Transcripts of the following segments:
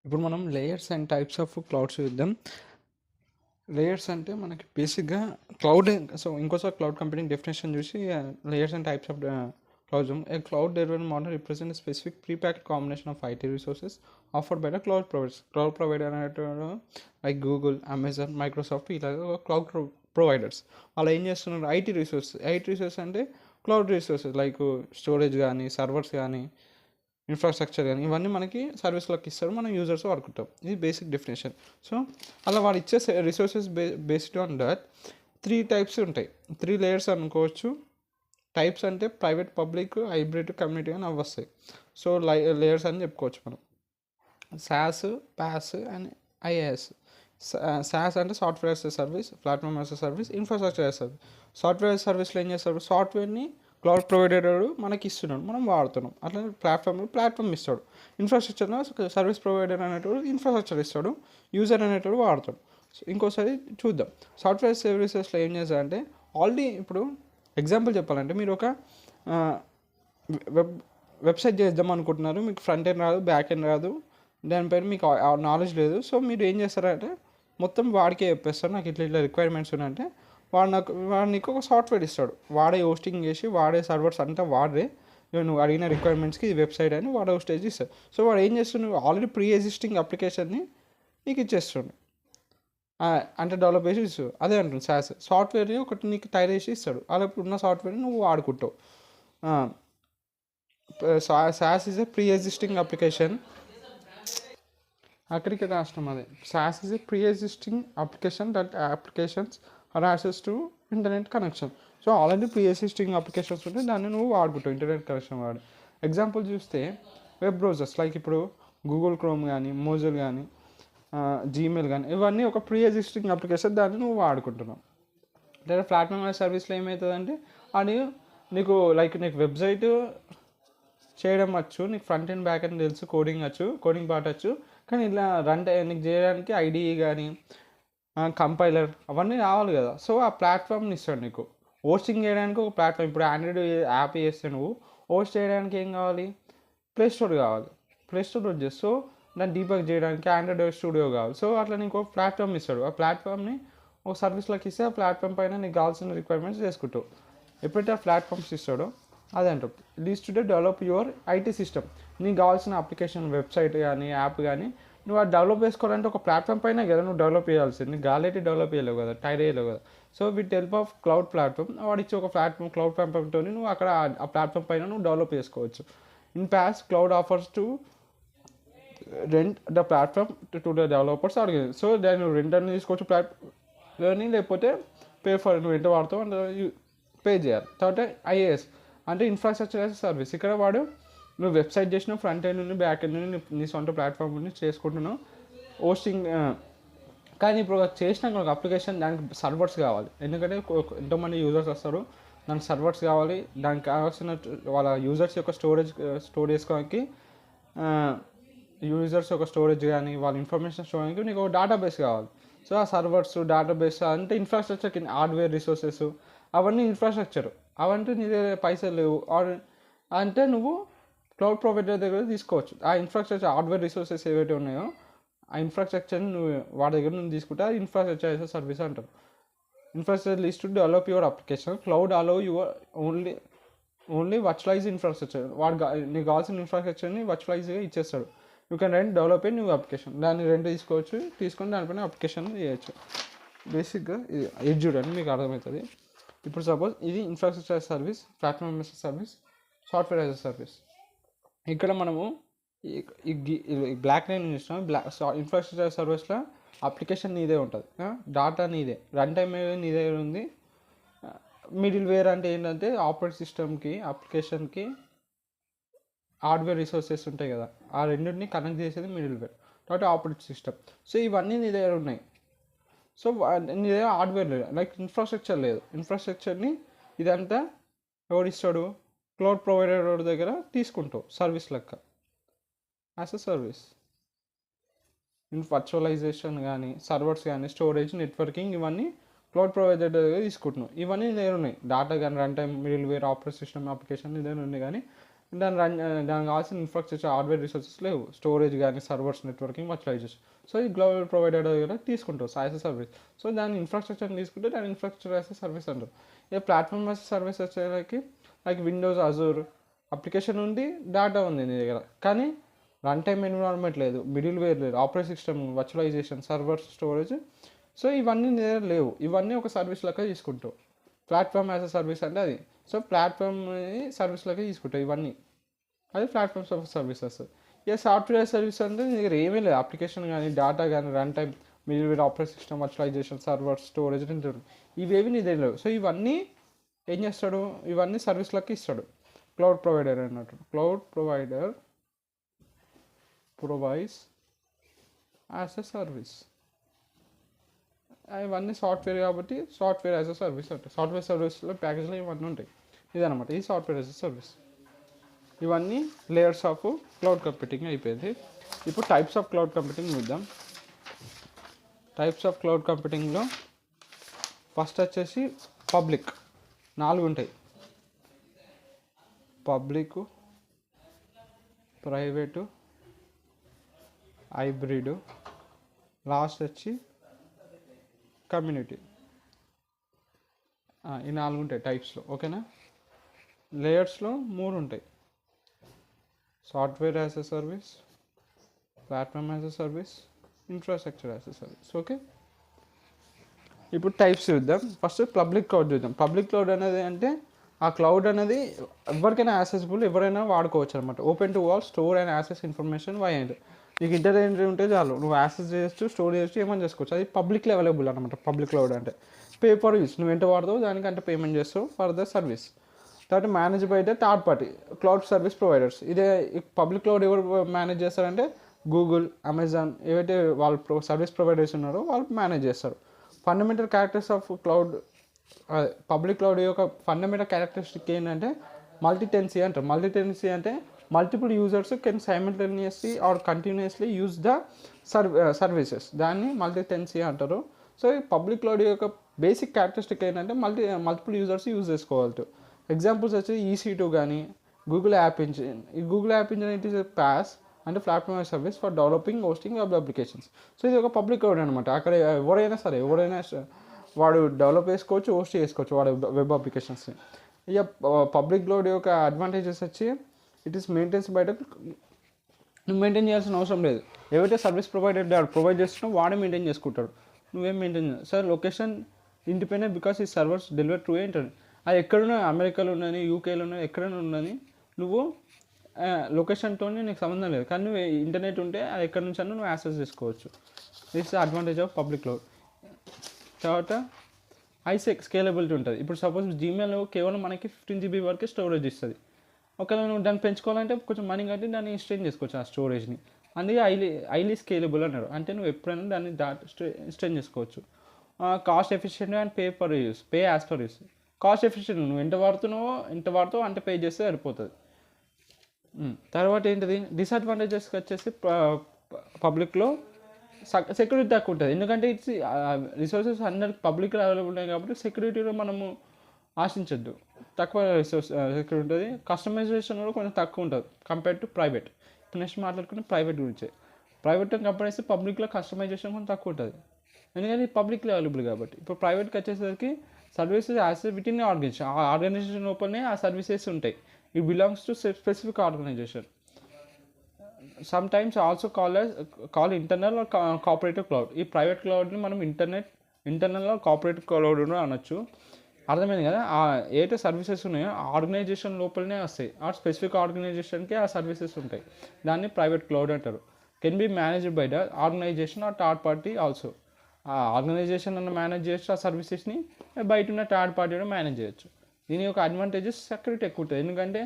ఇప్పుడు మనం layers and types of clouds చూద్దాం. లేయర్స్ అంటే మనకి బేసిక్గా క్లౌడ్. సో ఇంకోసారి క్లౌడ్ కంప్యూటింగ్ డెఫినేషన్ చూసి layers and types of clouds. A cloud delivery model represent specific prepackaged combination of IT resources offered by the cloud providers. Cloud provider అనేటువంటి like Google, Amazon, Microsoft ఇలాగ cloud providers. వాళ్ళు ఏం చేస్తున్నారు? IT resource అంటే cloud resources like storage కానీ, servers కానీ, infrastructure కానీ ఇవన్నీ మనకి సర్వీస్లోకి ఇస్తారు, మనం యూజర్స్ వాడుకుంటాం. ఇది బేసిక్ డెఫినేషన్. సో అలా వాడు ఇచ్చే resources based on that 3 types ఉంటాయి, 3 లేయర్స్ అనుకోవచ్చు. టైప్స్ అంటే ప్రైవేట్, పబ్లిక్, హైబ్రిడ్, కమ్యూనిటీ అని అవి వస్తాయి. సో లేయర్స్ అని చెప్పుకోవచ్చు మనం. SaaS, PaaS and IaaS. SaaS అంటే software as a service, platform as a service, infrastructure as service. Software as సర్వీస్లో ఏం చేస్తారు? సాఫ్ట్వేర్ని క్లౌడ్ ప్రొవైడర్ మనకి ఇస్తున్నాడు, మనం వాడుతున్నాం. అట్లా ప్లాట్ఫామ్ ఇస్తాడు. ఇన్ఫ్రాస్ట్రక్చర్లో సర్వీస్ ప్రొవైడర్ అనేటోడు ఇన్ఫ్రాస్ట్రక్చర్ ఇస్తాడు, యూజర్ అనేటోడు వాడతాడు. సో ఇంకోసారి చూద్దాం. సాఫ్ట్వేర్ సర్వీసెస్లో ఏం చేస్తారంటే ఆల్రెడీ ఇప్పుడు ఎగ్జాంపుల్ చెప్పాలంటే మీరు ఒక వెబ్ వెబ్సైట్ చేద్దాం అనుకుంటున్నారు, మీకు ఫ్రంట్ ఎండ్ రాదు, బ్యాక్ ఎండ్ రాదు, దానిపైన మీకు నాలెడ్జ్ లేదు. సో మీరు ఏం చేస్తారంటే మొత్తం వాడికే చెప్పేస్తారు, నాకు ఇట్లా ఇట్లా రిక్వైర్మెంట్స్ ఉన్నాయంటే వాడు నీకు ఒక సాఫ్ట్వేర్ ఇస్తాడు. వాడే హోస్టింగ్ చేసి, వాడే సర్వర్స్ అంతా వాడే, నువ్వు అడిగిన రిక్వైర్మెంట్స్కి ఇది వెబ్సైట్ అని వాడు హోస్టేజ్ ఇస్తాడు. సో వాడు ఏం చేస్తున్నాడు? ఆల్రెడీ ప్రీ ఎగ్జిస్టింగ్ అప్లికేషన్ని నీకు ఇచ్చేస్తుండు, అంటే డెవలప్ చేసి ఇస్తాడు. అదే అంటుంది సాస్. సాఫ్ట్వేర్ని ఒకటి నీకు తయారు చేసి ఇస్తాడు, అలా ఉన్న సాఫ్ట్వేర్ని నువ్వు వాడుకుంటావు. SaaS is a pre existing application. అక్కడికి రాష్ట్రం అదే. SaaS is a pre existing application that applications are access to internet connection. So already pre existing applications ఉంటే దాన్ని నువ్వు వాడుకుంటావు ఇంటర్నెట్ కనెక్షన్ వాడు. ఎగ్జాంపుల్ చూస్తే వెబ్ బ్రౌజర్స్ లైక్ ఇప్పుడు గూగుల్ క్రోమ్ కానీ, మోజిల్ కానీ, జీమెయిల్ కానీ, ఇవన్నీ ఒక ప్రీ ఎగ్జిస్టింగ్ అప్లికేషన్, దాన్ని నువ్వు వాడుకుంటున్నావు. లేదా ప్లాట్ఫామ్ సర్వీస్లో ఏమవుతుందంటే అది నీకు నీకు వెబ్సైట్ చేయడం వచ్చు, నీకు ఫ్రంట్ అండ్ బ్యాక్ అండ్ తెలుసు, కోడింగ్ పార్ట్ వచ్చు, కానీ ఇలా నీకు చేయడానికి ఐడిఈ కానీ, కంపైలర్ అవన్నీ రావాలి కదా. సో ఆ ప్లాట్ఫామ్ని ఇస్తాడు నీకు. హోస్టింగ్ చేయడానికి ఒక ప్లాట్ఫామ్. ఇప్పుడు ఆండ్రాయిడ్ యాప్ చేస్తే నువ్వు హోస్ట్ చేయడానికి ఏం కావాలి? ప్లే స్టోర్ కావాలి. ప్లే స్టోర్ వచ్చేసి సో దాన్ని డీబగ్ చేయడానికి ఆండ్రాయిడ్ స్టూడియో కావాలి. సో అట్లా నీకు ఒక ప్లాట్ఫామ్ ఇస్తాడు. ఆ ప్లాట్ఫామ్ని ఒక సర్వీస్లోకి ఇస్తే ఆ ప్లాట్ఫామ్ పైన నీకు కావాల్సిన రిక్వైర్మెంట్స్ చేసుకుంటావు. ఎప్పుడైతే ఆ ప్లాట్ఫామ్స్ ఇస్తాడో అదే అంటారు leads to develop your IT system. నీకు కావాల్సిన అప్లికేషన్, వెబ్సైట్ కానీ, యాప్ కానీ నువ్వు అది డెవలప్ చేసుకోవాలంటే ఒక ప్లాట్ఫామ్ పైన కదా నువ్వు డెవలప్ చేయాల్సింది. నీకు గాలైతే డెవలప్ చేయలేవు కదా, టైర్ చేయలేవు కదా. So with help of cloud platform వాడిచ్చి ఒక క్లౌడ్ ప్లాట్ఫామ్తో నువ్వు అక్కడ ఆ ప్లాట్ఫామ్ పైన నువ్వు డెవలప్ చేసుకోవచ్చు. In pass cloud offers to rent the platform to the developers organise. So దాన్ని నువ్వు రెంట్ అని తీసుకోవచ్చు ప్లాట్ఫామ్ని, లేకపోతే పే ఫర్ నువ్వు ఎంత వాడుతావు అంటే పే చేయాలి. తర్వాత ఐఏఎస్ అంటే ఇన్ఫ్రాస్ట్రక్చర్ యాజ్ సర్వీస్. ఇక్కడ వాడు నువ్వు వెబ్సైట్ చేసినావు, ఫ్రంట్ ఎండ్ నుండి బ్యాక్ ఎండ్ నుండి నీ సొంత ప్లాట్ఫామ్ నుండి చేసుకుంటున్నావు హోస్టింగ్. కానీ ఇప్పుడు చేసినాక ఒక అప్లికేషన్ దానికి సర్వర్స్ కావాలి, ఎందుకంటే ఎంతోమంది యూజర్స్ వస్తారు, దానికి సర్వర్స్ కావాలి. దానికి కావాల్సిన వాళ్ళ యూజర్స్ యొక్క స్టోర్ చేసుకోవడానికి, యూజర్స్ యొక్క స్టోరేజ్ కానీ వాళ్ళ ఇన్ఫర్మేషన్ స్టోర్ చేయడానికి నీకు ఒక డేటాబేస్ కావాలి. సో ఆ సర్వర్స్, డేటాబేస్ అంటే ఇన్ఫ్రాస్ట్రక్చర్ కింద, హార్డ్వేర్ రిసోర్సెస్ అవన్నీ ఇన్ఫ్రాస్ట్రక్చర్. అవంటే నీ దగ్గర పైసలు లేవు అంటే నువ్వు క్లౌడ్ ప్రొవైడర్ దగ్గర తీసుకోవచ్చు. ఆ ఇన్ఫ్రాస్ట్రక్చర్, హార్డ్వేర్ రిసోర్సెస్ ఏవైతే ఉన్నాయో ఆ ఇన్ఫ్రాస్ట్రక్చర్ని నువ్వు వాడి దగ్గర నుంచి తీసుకుంటే అది ఇన్ఫ్రాస్ట్రక్చర్ యాజ్ ఎ సర్వీస్ అంటారు. Infrastructure leads to develop your application. Cloud allow your only virtualise infrastructure. నీకు కావాల్సిన ఇన్ఫ్రాస్ట్రక్చర్ని వర్చువలైజ్గా ఇచ్చేస్తాడు. You can develop a new application. దాన్ని తీసుకొని దానిపైన అప్లికేషన్ చేయొచ్చు. బేసిక్గా ఇది ఎడ్జుడ్ అని మీకు అర్థమవుతుంది. ఇప్పుడు సపోజ్ ఇది infrastructure as service, platform as service, software as service. ఇక్కడ మనము ఈ బ్లాక్ లైన్ చూసినాం. ఇన్ఫ్రాస్ట్రక్చర్ సర్వీస్లో అప్లికేషన్ నీదే ఉంటుంది, డాటా నీదే, రన్ టైం నీ దగ్గర ఉంది. మిడిల్ వేర్ అంటే ఏంటంటే ఆపరేటింగ్ సిస్టమ్కి, అప్లికేషన్కి హార్డ్వేర్ రిసోర్సెస్ ఉంటాయి కదా, ఆ రెండింటిని కనెక్ట్ చేసేది మిడిల్ వేర్, కాబట్టి ఆపరేటింగ్ సిస్టమ్. సో ఇవన్నీ నీ దగ్గర ఉన్నాయి. సో నీ దగ్గర హార్డ్వేర్ లేదు, ఇన్ఫ్రాస్ట్రక్చర్ లేదు. ఇన్ఫ్రాస్ట్రక్చర్ని ఇదంతా ఎవడిస్తాడు? క్లౌడ్ ప్రొవైడర్ దగ్గర తీసుకుంటావు సర్వీస్ లెక్క, యాజ్ అ సర్వీస్. వర్చువలైజేషన్ కానీ, సర్వర్స్ కానీ, స్టోరేజ్, నెట్వర్కింగ్ ఇవన్నీ క్లౌడ్ ప్రొవైడర్ దగ్గర తీసుకుంటున్నావు. ఇవన్నీ నీ దగ్గర ఉన్నాయి. డాటా కానీ, run time, middle ware, operating system, application నీ దగ్గర ఉంది. కానీ దానికి కావాల్సిన ఇన్ఫ్రాస్ట్రక్చర్ హార్డ్వేర్ రిసోర్సెస్ లేవు, స్టోరేజ్ కానీ సర్వర్స్ నెట్వర్కింగ్ వర్చువలైజేషన్. సో ఈ క్లౌడ్ ప్రొవైడర్ దగ్గర తీసుకుంటావు యాజ్ ఎ సర్వీస్. సో దాని ఇన్ఫ్రాస్ట్రక్చర్ని తీసుకుంటే దాని ఇన్ఫ్రాస్ట్రక్చర్ యాజ్ ఎ సర్వీస్ అంటారు. ఇక ప్లాట్ఫామ్ యాజ్ ఎ సర్వీస్ వచ్చేసరికి లైక్ విండోస్, అజూర్ అప్లికేషన్ ఉంది, డేటా ఉంది నీ దగ్గర, కానీ రన్ టైమ్ ఎన్విరాన్మెంట్ లేదు, మిడిల్ వేర్ లేదు, operating system, virtualisation, servers, storage. So ఇవన్నీ నీ దగ్గర లేవు. ఇవన్నీ ఒక సర్వీస్ లెక్క తీసుకుంటావు. ప్లాట్ఫామ్ యాజ్ అ సర్వీస్ అంటే అది. సో ప్లాట్ఫామ్ సర్వీస్ లెక్క తీసుకుంటావు ఇవన్నీ, అది ప్లాట్ఫామ్స్ ఆఫ్ సర్వీసెస్. ఇక సాఫ్ట్వేర్ సర్వీస్ అంటే నీ దగ్గర ఏమీ లేదు, అప్లికేషన్ కానీ డేటా కానీ run time, middle ware, operating system, virtualisation, servers, storage ఇవేవి నీ దగ్గర లేవు. సో ఇవన్నీ ఏం చేస్తాడు, ఇవన్నీ సర్వీస్లకి ఇస్తాడు క్లౌడ్ ప్రొవైడర్ అన్నట్టు. Cloud provider provides as a service. ఇవన్నీ సాఫ్ట్వేర్ కాబట్టి సాఫ్ట్వేర్ యాజ్ ఎ సర్వీస్ అంటే సాఫ్ట్వేర్ సర్వీస్లో ప్యాకేజ్లో ఇవన్నీ ఉంటాయి. ఇదనమాట ఈ సాఫ్ట్వేర్ యాజ్ ఎ సర్వీస్. ఇవన్నీ లేయర్స్ ఆఫ్ క్లౌడ్ కంప్యూటింగ్ అయిపోయింది. ఇప్పుడు టైప్స్ ఆఫ్ క్లౌడ్ కంప్యూటింగ్ చూద్దాం. టైప్స్ ఆఫ్ క్లౌడ్ కంప్యూటింగ్లో ఫస్ట్ వచ్చేసి పబ్లిక్. 4 ఉంటాయి: పబ్లిక్, ప్రైవేటు, హైబ్రిడ్, లాస్ట్ వచ్చి కమ్యూనిటీ. ఈ 4 ఉంటాయి టైప్స్లో. ఓకేనా. లేయర్స్లో 3 ఉంటాయి: software as a service, platform as a service, infrastructure as a service. Okay. ఇప్పుడు టైప్స్ చూద్దాం. ఫస్ట్ పబ్లిక్ క్లౌడ్ చూద్దాం. పబ్లిక్ క్లౌడ్ అనేది అంటే ఆ క్లౌడ్ అనేది ఎవరికైనా యాక్సెసిబుల్, ఎవరైనా వాడుకోవచ్చు అనమాట. Open to all, store and access information వై అండ్. నీకు ఇంటర్నెట్ ఉంటే చాలు, నువ్వు యాక్సెస్ చేయొచ్చు, స్టోర్ చేయొచ్చు, ఏమైనా చేసుకోవచ్చు. అది పబ్లిక్లీ అవైలబుల్ అనమాట. పబ్లిక్ క్లౌడ్ అంటే పే ఫర్ యూస్, నువ్వు ఎంత వాడతావు దానికంటే పేమెంట్ చేస్తావు ఫర్ ద సర్వీస్. తర్వాత manage by the third party cloud service providers. ఇదే పబ్లిక్ క్లౌడ్ ఎవరు మేనేజ్ చేస్తారంటే గూగుల్, అమెజాన్, ఏవైతే వాళ్ళు సర్వీస్ ప్రొవైడర్స్ ఉన్నారో వాళ్ళు మేనేజ్ చేస్తారు. Fundamental characters of cloud, public cloud యొక్క ఫండమెంటల్ క్యారెక్టరిస్టిక్ ఏంటంటే మల్టీ టెన్సీ అంటారు. మల్టీ టెన్సీ అంటే multiple users can simultaneously or continuously use the services, దాన్ని మల్టీ టెన్సీ అంటారు. సో ఈ పబ్లిక్ క్లౌడ్ యొక్క బేసిక్ క్యారెక్టరిస్టిక్ ఏంటంటే మల్టిపుల్ యూజర్స్ యూజ్ చేసుకోవాలి. ఎగ్జాంపుల్స్ వచ్చి EC2 కానీ, గూగుల్ యాప్ ఇంజిన్. ఈ Google app engine it is a PaaS అంటే platform service for developing, hosting web applications. So ఇది ఒక పబ్లిక్ క్లౌడ్ అనమాట. అక్కడ ఎవరైనా సరే, వాడు డెవలప్ చేసుకోవచ్చు, హోస్ట్ చేసుకోవచ్చు వాడు వెబ్ అప్లికేషన్స్ని. ఇక పబ్లిక్ క్లౌడ్ యొక్క అడ్వాంటేజెస్ వచ్చి ఇట్ ఈస్ మెయింటైన్స్ బయట, నువ్వు మెయింటైన్ చేయాల్సిన అవసరం లేదు. ఏవైతే సర్వీస్ ప్రొవైడర్ ప్రొవైడ్ చేస్తున్నావు వాడే మెయింటైన్ చేసుకుంటాడు, నువ్వేం మెయింటైన్ చేయాలి. సార్ లొకేషన్ ఇండిపెండెంట్ బికాస్ ఈ సర్వర్స్ డెలివర్ త్రూ ఇంటర్నెట్. అది ఎక్కడున్నా, అమెరికాలో ఉన్నది, యూకేలో ఉన్నది, ఎక్కడైనా ఉన్నది, నువ్వు లొకేషన్తో నీకు సంబంధం లేదు, కానీ నువ్వు ఇంటర్నెట్ ఉంటే అది ఎక్కడి నుంచి అన్నా నువ్వు యాక్సెస్ చేసుకోవచ్చు. This the advantage of public cloud. తర్వాత స్కేలబిలిటీ ఉంటుంది. ఇప్పుడు సపోజ్ జీమెయిల్ కేవలం మనకి 15 GB వరకే స్టోరేజ్ ఇస్తుంది. ఒకవేళ నువ్వు దాన్ని పెంచుకోవాలంటే కొంచెం మనీ కట్టి దాన్ని ఎక్స్టెండ్ చేసుకోవచ్చు ఆ స్టోరేజ్ని. అందుకే హైలీ స్కేలబుల్ అన్నారు. అంటే నువ్వు ఎప్పుడైనా దాన్ని ఎక్స్టెండ్ చేసుకోవచ్చు. Cost efficient and pay as per use. Cost efficient, నువ్వు ఎంత వాడుతావో అంత పే చేస్తే సరిపోతుంది. తర్వాత ఏంటిది డిసడ్వాంటేజెస్కి వచ్చేసి పబ్లిక్లో సెక్యూరిటీ తక్కువ ఉంటుంది. ఎందుకంటే ఇట్స్ రిసోర్సెస్ అందరికి పబ్లిక్లో అవైలబుల్ ఉన్నాయి కాబట్టి సెక్యూరిటీలో మనము ఆశించద్దు. తక్కువ సెక్యూరిటీ ఉంటుంది. కస్టమైజేషన్ కూడా కొంచెం తక్కువ ఉంటుంది కంపేర్ టు ప్రైవేట్. ఇప్పుడు నెక్స్ట్ మాట్లాడుకునే ప్రైవేట్ గురించి. ప్రైవేట్తో కంపేర్ చేస్తే పబ్లిక్లో కస్టమైజేషన్ కొంచెం తక్కువ ఉంటుంది, ఎందుకంటే పబ్లిక్లో అవైలబుల్ కాబట్టి. ఇప్పుడు ప్రైవేట్కి వచ్చేసరికి services as within organisation, ఆ ఆర్గనైజేషన్ లోపలనే ఆ సర్వీసెస్ ఉంటాయి. It belongs to specific organisation. Sometimes also call internal or corporative cloud. ఈ ప్రైవేట్ క్లౌడ్ని మనం ఇంటర్నల్ ఆర్ కార్పొరేటివ్ క్లౌడ్ అనొచ్చు. అర్థమైంది కదా. ఏదైతే సర్వీసెస్ ఉన్నాయో ఆర్గనైజేషన్ లోపలనే వస్తాయి, ఆ స్పెసిఫిక్ ఆర్గనైజేషన్కి ఆ సర్వీసెస్ ఉంటాయి. దాన్ని ప్రైవేట్ క్లౌడ్ అంటారు. Can be managed by the organisation or third party also. ఆ ఆర్గనైజేషన్ అన్న మేనేజ్ చేయొచ్చు ఆ సర్వీసెస్ని, బయట ఉన్న థర్డ్ పార్టీ కూడా మేనేజ్ చేయొచ్చు. దీని యొక్క అడ్వాంటేజెస్ సెక్యూరిటీ ఎక్కువ ఉంటుంది, ఎందుకంటే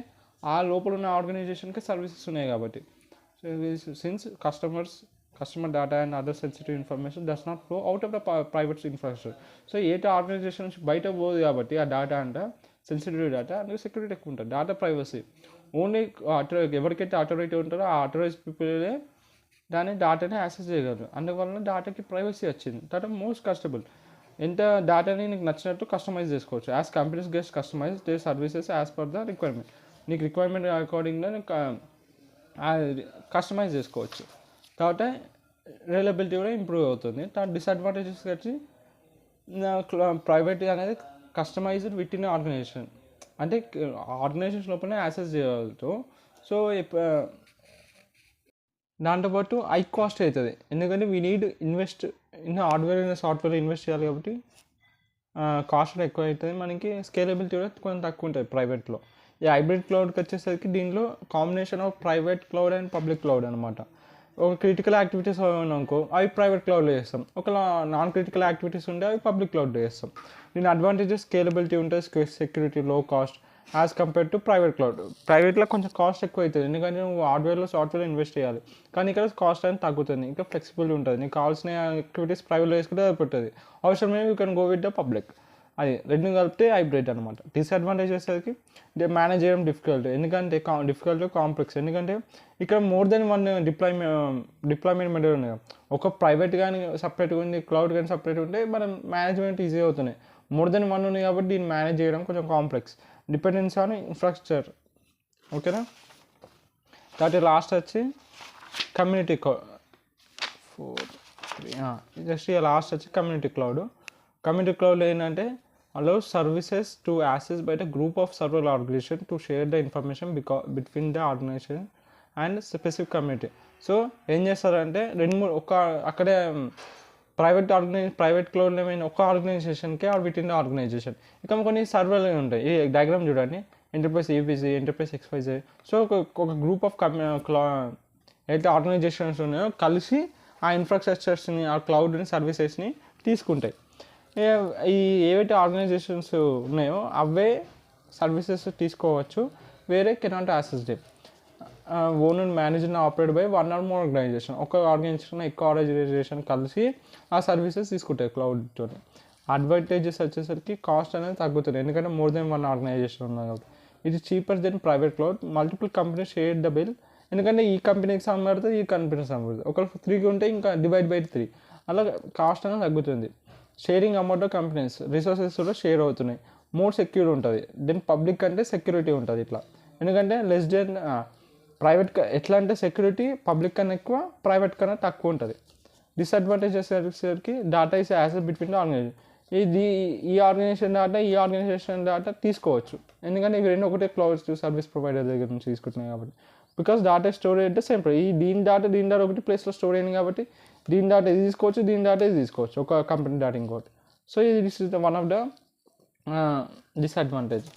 ఆ లోపల ఉన్న ఆర్గనైజేషన్కి సర్వీసెస్ ఉన్నాయి కాబట్టి. Since customer data and other sensitive information does not flow out of the private infrastructure. So ఏటో ఆర్గనైజేషన్ నుంచి బయట పోదు కాబట్టి ఆ డేటా అంటే సెన్సిటివ్ డేటా, అందుకే సెక్యూరిటీ ఎక్కువ ఉంటుంది. డేటా ప్రైవసీ ఓన్లీ ఎవరికైతే అథారిటీ ఉంటారో ఆ అథారైజ్ పీపులే దాని డేటాని యాక్సెస్ చేయగలరు. అందువల్ల డేటాకి ప్రైవసీ వచ్చింది. Data most customisable. ఎంత డేటాని నీకు నచ్చినట్టు కస్టమైజ్ చేసుకోవచ్చు. As companies guest customise the services as per the requirement. నీకు రిక్వైర్మెంట్ అకార్డింగ్గా కస్టమైజ్ చేసుకోవచ్చు. కాబట్టి రిలయబిలిటీ కూడా ఇంప్రూవ్ అవుతుంది. తర్వాత డిసడ్వాంటేజెస్ వచ్చి ప్రైవేట్ అనేది కస్టమైజ్డ్ విత్ ఇన్ ఆర్గనైజేషన్, అంటే ఆర్గనైజేషన్ లోపలనే యాక్సెస్ చేయగలుగుతావు. సో దాంతోపాటు హై కాస్ట్ అవుతుంది, ఎందుకంటే we need invest in hardware in software invest చేయాలి కాబట్టి కాస్ట్ కూడా ఎక్కువ అవుతుంది. మనకి స్కేలబిలిటీ కూడా కొంచెం తక్కువ ఉంటుంది ప్రైవేట్లో. ఈ హైబ్రిడ్ క్లౌడ్కి వచ్చేసరికి దీనిలో combination of private cloud and public cloud అనమాట. ఒక క్రిటికల్ యాక్టివిటీస్ అనుకో అవి ప్రైవేట్ క్లౌడ్లో చేస్తాం, ఒక నాన్ క్రిటికల్ యాక్టివిటీస్ ఉంటే అవి పబ్లిక్ క్లౌడ్లో చేస్తాం. దీని అడ్వాంటేజెస్ స్కేలబిలిటీ ఉంటుంది, సెక్యూరిటీ, లో cost as compare to private cloud. ప్రైవేట్లో కొంచెం కాస్ట్ ఎక్కువ అవుతుంది, ఎందుకంటే నువ్వు హార్డ్వేర్లో సాఫ్ట్వేర్లో ఇన్వెస్ట్ చేయాలి. కానీ ఇక్కడ కాస్ట్ అనేది తగ్గుతుంది, ఇంకా ఫ్లెక్సిబిలిటీ ఉంటుంది. నీకు కావాల్సిన యాక్టివిటీస్ ప్రైవేట్లో చేసుకుంటే సరిపోతుంది, అవసరమే you can go with the public. అది రెండు కలిపితే హైబ్రిడ్ అనమాట. డిసడ్వాంటేజ్ వచ్చేసరికి మేనేజ్ చేయడం డిఫికల్ట్, ఎందుకంటే డిఫికల్ట్ కాంప్లెక్స్, ఎందుకంటే ఇక్కడ more than one deployment method ఉంది. ఒక ప్రైవేట్ కానీ సపరేట్గా ఉంది, క్లౌడ్ కానీ సపరేట్ ఉంటే మనం మేనేజ్మెంట్ ఈజీ అవుతున్నాయి. మోర్ దెన్ వన్ ఉంది కాబట్టి దీన్ని మేనేజ్ చేయడం కొంచెం కాంప్లెక్స్, డిపెండెన్స్ ఆన్ ఇన్ఫ్రాస్ట్రక్చర్. ఓకేనా. కాబట్టి లాస్ట్ వచ్చి కమ్యూనిటీ జస్ట్ లాస్ట్ వచ్చి కమ్యూనిటీ క్లౌడ్. కమ్యూనిటీ క్లౌడ్ ఏంటంటే allows services to access by the group of several organizations to share the information between the organization and specific community. So ఏం చేస్తారంటే అక్కడే private క్లౌడ్లో ఏమైనా ఒక ఆర్గనైజేషన్కి or within the organisation ఇక కొన్ని సర్వర్లు ఉంటాయి. ఈ డయాగ్రామ్ చూడండి, enterprise ABC, enterprise XYZ. So ఒక గ్రూప్ ఆఫ్ అయితే ఆర్గనైజేషన్స్ ఉన్నాయో కలిసి ఆ ఇన్ఫ్రాస్ట్రక్చర్స్ని, ఆ క్లౌడ్ని, సర్వీసెస్ని తీసుకుంటాయి. ఏవైతే ఆర్గనైజేషన్స్ ఉన్నాయో అవే సర్వీసెస్ తీసుకోవచ్చు, వేరే cannot access them. Own and manage and operate by one or more organisation. ఒక ఆర్గనైజేషన్ ఎక్కువ ఆర్గనైజేషన్ కలిసి ఆ సర్వీసెస్ తీసుకుంటాయి క్లౌడ్తో. అడ్వాంటేజెస్ వచ్చేసరికి కాస్ట్ అనేది తగ్గుతుంది, ఎందుకంటే మోర్ దెన్ వన్ ఆర్గనైజేషన్ ఉన్నాయి కాబట్టి. ఇది cheaper than private cloud. Multiple companies share the bill, ఎందుకంటే ఈ కంపెనీకి సంబంధించి ఈ కంపెనీకి సంబంధించి ఒకవేళ 3 ఉంటే ఇంకా డివైడ్ బై 3, అలా కాస్ట్ అనేది తగ్గుతుంది. Sharing amount of companies, resources కూడా షేర్ అవుతున్నాయి, మోర్ సెక్యూర్ ఉంటుంది. దెన్ పబ్లిక్ అంటే సెక్యూరిటీ ఉంటుంది ఇట్లా, ఎందుకంటే లెస్ దెన్ ప్రైవేట్ ఎట్లా అంటే సెక్యూరిటీ పబ్లిక్ కన్నా ఎక్కువ, ప్రైవేట్ కన్నా తక్కువ ఉంటుంది. డిసడ్వాంటేజెస్ వచ్చేసరికి data is access between the organisation. ఈ ఆర్గనైజేషన్ డేటా తీసుకోవచ్చు, ఎందుకంటే ఇవి రెండు ఒకటే క్లౌడ్ సర్వీస్ ప్రొవైడర్ దగ్గర నుంచి తీసుకుంటున్నాయి కాబట్టి. బికాస్ డేటా స్టోరేజ్ అంటే సేమ్, దీని డేటా ఒకటి ప్లేస్లో స్టోర్ అయింది కాబట్టి దీని డేటా ఇది తీసుకోవచ్చు, దీని డేటా ఇది తీసుకోవచ్చు, ఒక కంపెనీ డేటా ఇంకోటి. So this is the one of the disadvantage.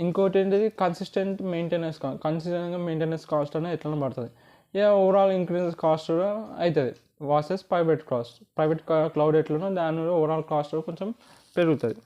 ఇంకోటి ఏంటిది కన్సిస్టెంట్గా మెయింటెనెన్స్ కాస్ట్ అనేది ఎట్లా పడుతుంది. ఓవరాల్ ఇంక్రీజ్ కాస్ట్ కూడా అవుతుంది వర్సెస్ ప్రైవేట్ క్లౌడ్ ఎట్లనో దాని ఓవరాల్ కాస్ట్ కొంచెం పెరుగుతుంది.